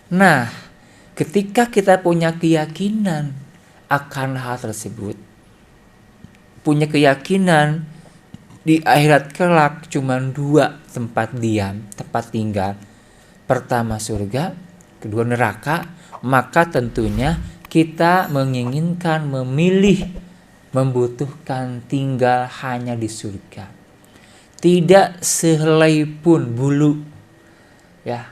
Nah, ketika kita punya keyakinan akan hal tersebut, punya keyakinan di akhirat kelak cuma dua tempat diam, tempat tinggal. Pertama surga, kedua neraka, maka tentunya kita menginginkan, memilih, membutuhkan tinggal hanya di surga. Tidak sehelai pun bulu ya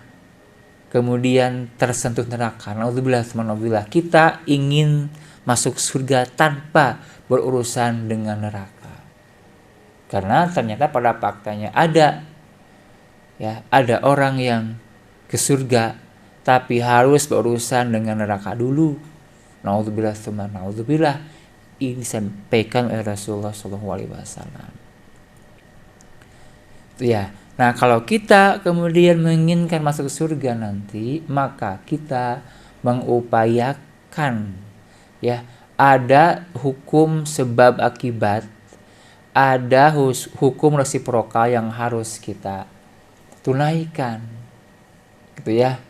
kemudian tersentuh neraka. Naudzubillah, kita ingin masuk surga tanpa berurusan dengan neraka. Karena ternyata pada faktanya ada orang yang ke surga tapi harus berurusan dengan neraka dulu. Naudzubillah, ini disampaikan oleh Rasulullah SAW. Ya, nah kalau kita kemudian menginginkan masuk surga nanti, maka kita mengupayakan ada hukum sebab akibat, ada hukum resiprokal yang harus kita tunaikan, gitu ya.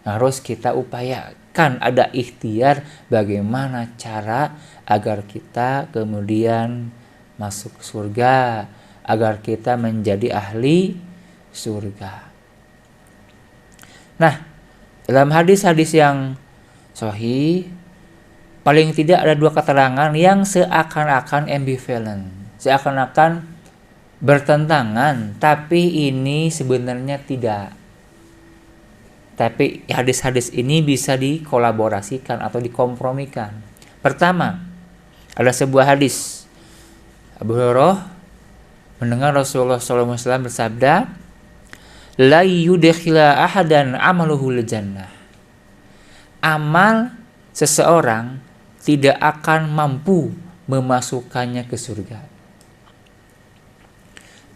Harus kita upayakan, ada ikhtiar bagaimana cara agar kita kemudian masuk surga, agar kita menjadi ahli surga. Nah, dalam hadis-hadis yang sahih, paling tidak ada dua keterangan yang seakan-akan ambivalent, seakan-akan bertentangan, tapi ini sebenarnya tidak. Tapi hadis-hadis ini bisa dikolaborasikan atau dikompromikan. Pertama, ada sebuah hadis Abu Hurairah mendengar Rasulullah SAW bersabda, la yudkhila ahadan amaluhu jannah. Amal seseorang tidak akan mampu memasukkannya ke surga.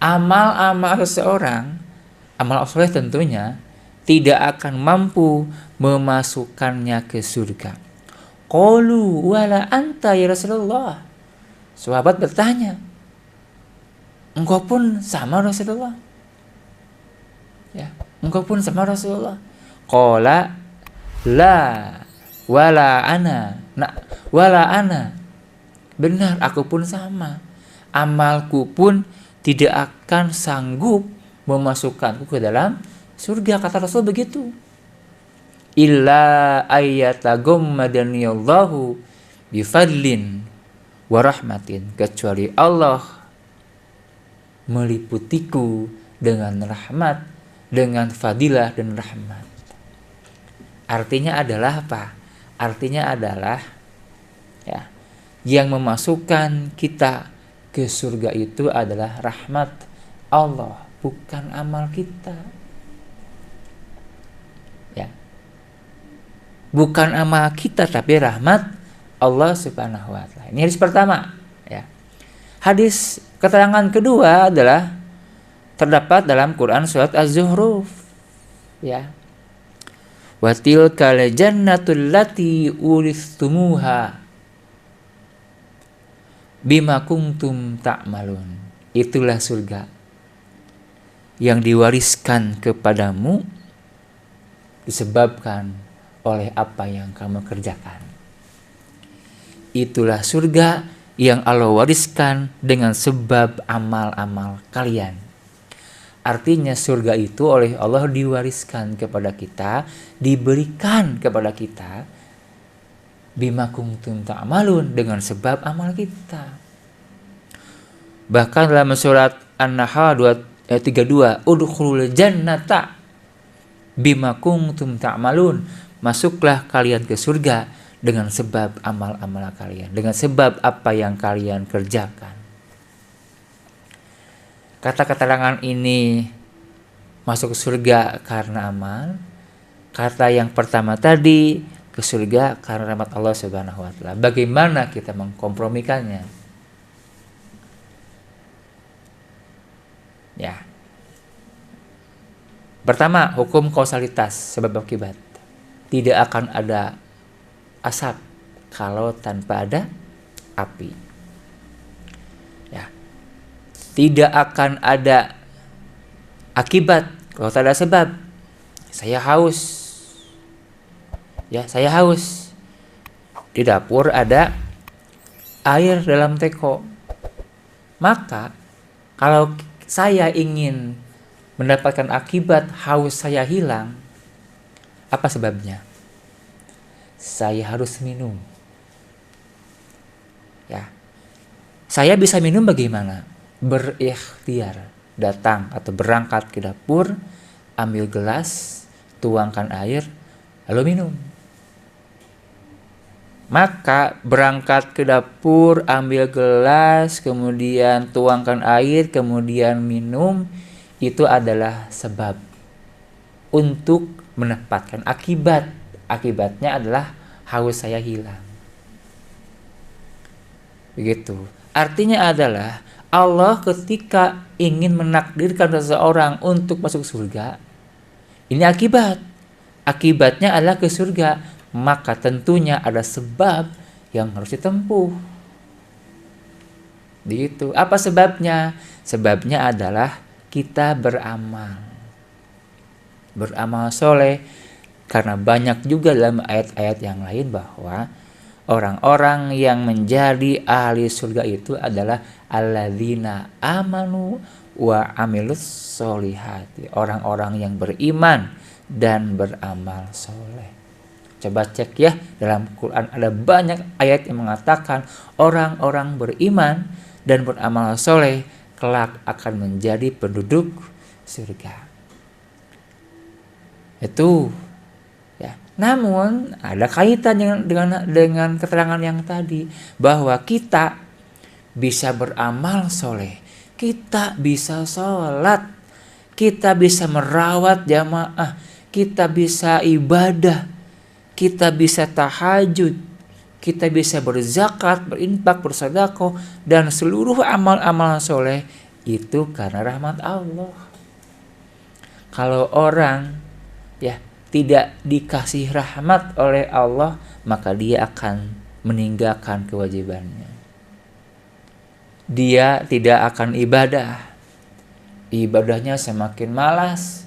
Amal-amal seseorang, amal soleh tentunya, tidak akan mampu memasukkannya ke surga. Qalu wala anta ya Rasulullah. Sahabat bertanya, engkau pun sama Rasulullah? Ya, engkau pun sama Rasulullah? Qala la wala ana. Nah, wala ana. Benar, aku pun sama. Amalku pun tidak akan sanggup memasukkanku ke dalam surga, kata Rasul begitu. Illa ayyataghammadaniyallahu bifadlin wa rahmatin, kecuali Allah meliputiku dengan rahmat, dengan fadilah dan rahmat. Artinya adalah apa? Artinya adalah yang memasukkan kita ke surga itu adalah rahmat Allah, bukan amal kita. Bukan amal kita, tapi rahmat Allah Subhanahu wa Ta'ala. Ini hadis pertama. Hadis keterangan kedua adalah terdapat dalam Quran surat Az-Zukhruf. Wa tilkal jannatul lati uristumuha bima kuntum ta'malun. Itulah surga yang diwariskan kepadamu disebabkan oleh apa yang kamu kerjakan. Itulah surga yang Allah wariskan dengan sebab amal-amal kalian. Artinya surga itu oleh Allah diwariskan kepada kita, diberikan kepada kita bima kuntum ta'malun, dengan sebab amal kita. Bahkan dalam surat An-Nahl 32, udkhulul jannata bima kuntum ta'malun, masuklah kalian ke surga dengan sebab amal-amal kalian, dengan sebab apa yang kalian kerjakan. Kata keterangan ini masuk ke surga karena amal. Kata yang pertama tadi, ke surga karena rahmat Allah Subhanahu wa Ta'ala. Bagaimana kita mengkompromikannya? Pertama, hukum kausalitas, sebab akibat. Tidak akan ada asap kalau tanpa ada api. Tidak akan ada akibat kalau tak ada sebab. Saya haus, Ya, saya haus. Di dapur ada air dalam teko. Maka kalau saya ingin mendapatkan akibat haus saya hilang, apa sebabnya? Saya harus minum. Ya. Saya bisa minum bagaimana? Berikhtiar. Datang atau berangkat ke dapur, ambil gelas, tuangkan air, lalu minum. Maka berangkat ke dapur, ambil gelas, kemudian tuangkan air, kemudian minum, itu adalah sebab untuk mendapatkan akibat. Akibatnya adalah haus saya hilang. Begitu. Artinya adalah Allah ketika ingin menakdirkan seseorang untuk masuk surga, ini akibat. Akibatnya adalah ke surga. Maka tentunya ada sebab yang harus ditempuh. Begitu. Apa sebabnya? Sebabnya adalah kita beramal. Beramal soleh. Karena banyak juga dalam ayat-ayat yang lain bahwa orang-orang yang menjadi ahli surga itu adalah alladzina amanu wa amilus solihati. Orang-orang yang beriman dan beramal soleh. Coba cek ya, dalam Quran ada banyak ayat yang mengatakan orang-orang beriman dan beramal soleh kelak akan menjadi penduduk surga. Itu ya. Namun ada kaitan dengan keterangan yang tadi bahwa kita bisa beramal soleh, kita bisa sholat, kita bisa merawat jamaah, kita bisa ibadah, kita bisa tahajud, kita bisa berzakat, berinfak, bersedekah, dan seluruh amal-amal soleh itu karena rahmat Allah. Kalau orang ya tidak dikasih rahmat oleh Allah, maka dia akan meninggalkan kewajibannya. Dia tidak akan ibadah. Ibadahnya semakin malas,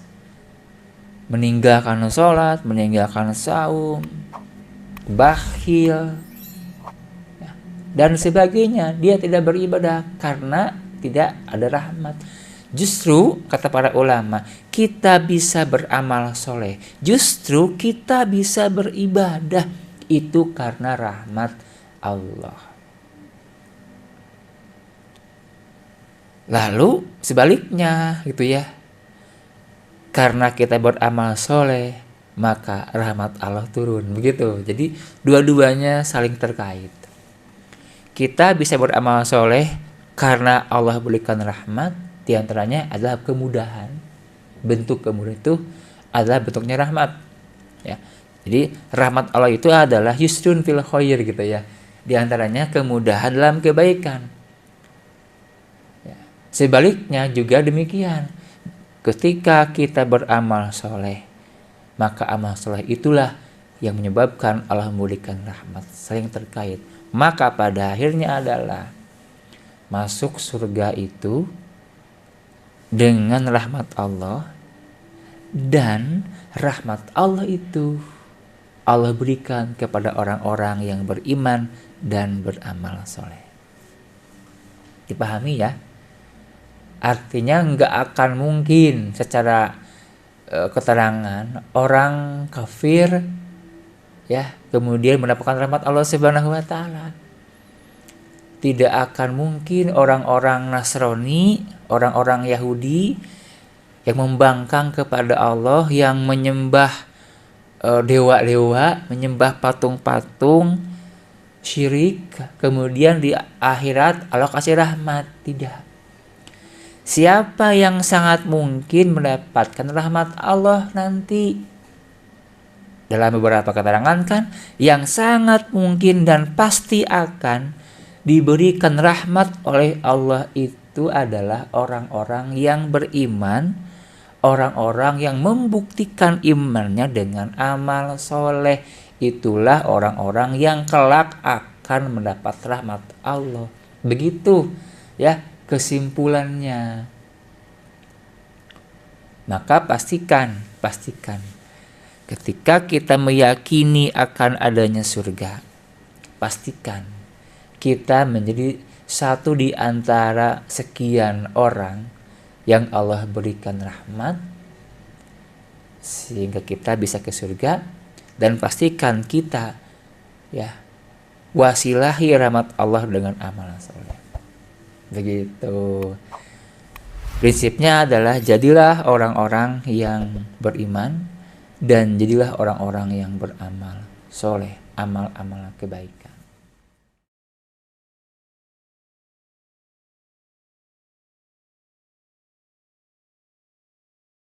meninggalkan sholat, meninggalkan saum, bakhil, dan sebagainya. Dia tidak beribadah karena tidak ada rahmat. Justru kata para ulama, kita bisa beramal soleh, justru kita bisa beribadah, itu karena rahmat Allah. Lalu sebaliknya gitu ya, karena kita beramal soleh, maka rahmat Allah turun. Begitu. Jadi dua-duanya saling terkait. Kita bisa beramal soleh karena Allah berikan rahmat. Di antaranya adalah kemudahan. Bentuk kemudahan itu adalah bentuknya rahmat. Ya. Jadi rahmat Allah itu adalah yusrun fil khair gitu ya. Di antaranya kemudahan dalam kebaikan. Ya. Sebaliknya juga demikian. Ketika kita beramal soleh, maka amal soleh itulah yang menyebabkan Allah memberikan rahmat, saling terkait. Maka pada akhirnya adalah masuk surga itu dengan rahmat Allah, dan rahmat Allah itu Allah berikan kepada orang-orang yang beriman dan beramal soleh. Dipahami ya? Artinya nggak akan mungkin secara keterangan orang kafir ya kemudian mendapatkan rahmat Allah Subhanahu wa taala. Tidak akan mungkin orang-orang Nasrani, orang-orang Yahudi yang membangkang kepada Allah, yang menyembah dewa-dewa, menyembah patung-patung, syirik, kemudian di akhirat Allah kasih rahmat. Tidak. Siapa yang sangat mungkin mendapatkan rahmat Allah nanti? Dalam beberapa keterangan kan, yang sangat mungkin dan pasti akan diberikan rahmat oleh Allah itu adalah orang-orang yang beriman, orang-orang yang membuktikan imannya dengan amal soleh. Itulah orang-orang yang kelak akan mendapat rahmat Allah. Begitu ya kesimpulannya. Maka pastikan Ketika kita meyakini akan adanya surga, pastikan kita menjadi satu di antara sekian orang yang Allah berikan rahmat sehingga kita bisa ke surga, dan pastikan kita ya wasilahi rahmat Allah dengan amalan soleh. Begitu. Prinsipnya adalah jadilah orang-orang yang beriman dan jadilah orang-orang yang beramal soleh, amal-amal kebaikan.